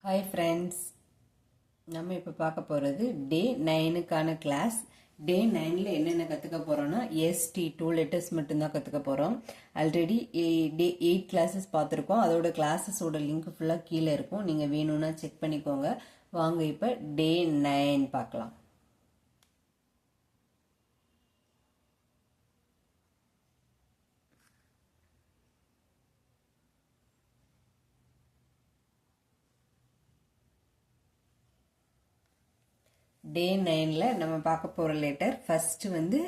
Hi friends, நம்ம இப்போ பார்க்க போகிறது டே 9க்கான கிளாஸ். டே 9ல் என்னென்ன கற்றுக்க போகிறோன்னா எஸ்டி 2 லெட்டர்ஸ் மட்டும்தான் கற்றுக்க போகிறோம். ஆல்ரெடி டே 8 கிளாஸஸ் பார்த்துருக்கோம். அதோட கிளாஸஸோட லிங்க் ஃபுல்லாக கீழே இருக்கும். நீங்கள் வேணும்னா செக் பண்ணிக்கோங்க. வாங்க இப்போ டே 9 பார்க்கலாம். டே 9ல் நம்ம பார்க்க போகிற லெட்டர் ஃபர்ஸ்ட் வந்து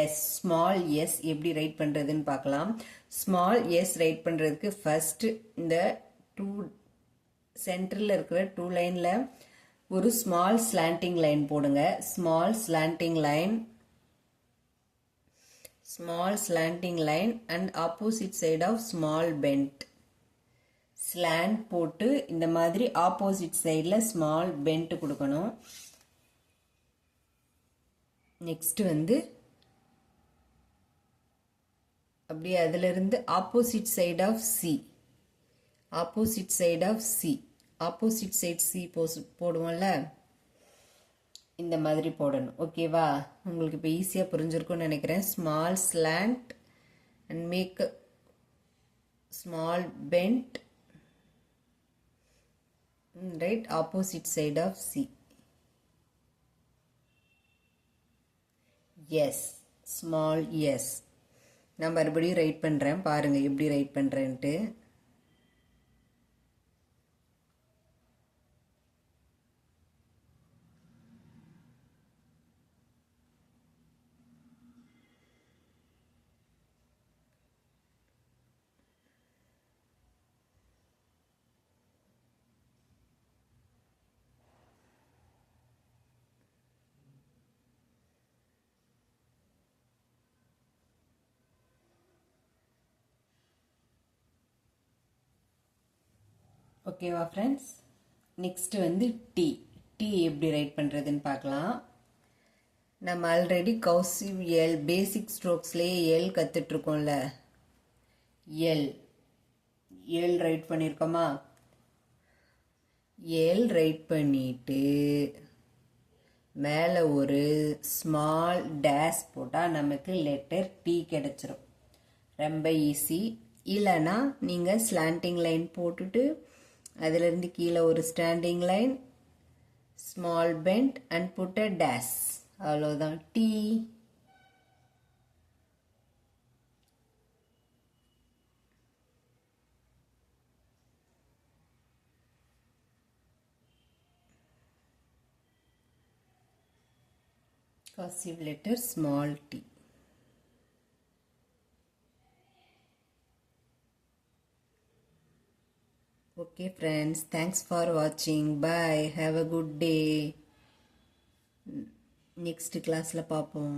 எஸ். ஸ்மால் எஸ் எப்படி ரைட் பண்ணுறதுன்னு பார்க்கலாம். ஸ்மால் எஸ் ரைட் பண்ணுறதுக்கு ஃபர்ஸ்ட் இந்த டூ சென்டரில் இருக்கிற 2 லைனில் ஒரு ஸ்மால் ஸ்லாண்டிங் லைன் போடுங்க. Small slanting line and opposite side of small bend. Slant போட்டு இந்த மாதிரி ஆப்போசிட் சைடில் ஸ்மால் பெண்ட் கொடுக்கணும். நெக்ஸ்ட் வந்து அப்படியே அதிலிருந்து ஆப்போசிட் சைட் சி போடுவோம்ல, இந்த மாதிரி போடணும். ஓகேவா? உங்களுக்கு இப்போ ஈஸியாக புரிஞ்சிருக்கும்னு நினைக்கிறேன். Small slant and make small bend right opposite side of C. S, small S. நான் மறுபடியும் ரைட் பண்ணுறேன், பாருங்க எப்படி ரைட் பண்ணுறேன்ட்டு. ஓகேவா ஃப்ரெண்ட்ஸ்? நெக்ஸ்ட் வந்து டி. டி எப்படி ரைட் பண்ணுறதுன்னு பார்க்கலாம். நம்ம ஆல்ரெடி கர்சிவ் எல் பேசிக் ஸ்ட்ரோக்ஸ்லேயே எல் கற்றுட்ருக்கோம்ல. எல் ரைட் பண்ணியிருக்கோமா? எல் ரைட் பண்ணிட்டு மேலே ஒரு ஸ்மால் டேஷ் போட்டால் நமக்கு லெட்டர் டி கிடைச்சிரும். ரொம்ப ஈஸி. இல்லைன்னா நீங்கள் ஸ்லாண்டிங் லைன் போட்டுட்டு அதிலிருந்து கீழே ஒரு standing line, small bend and put a dash. அவ்வளோதான், T. cursive letter small t. Okay friends, thanks for watching. Bye, have a good day. Next class la paapom.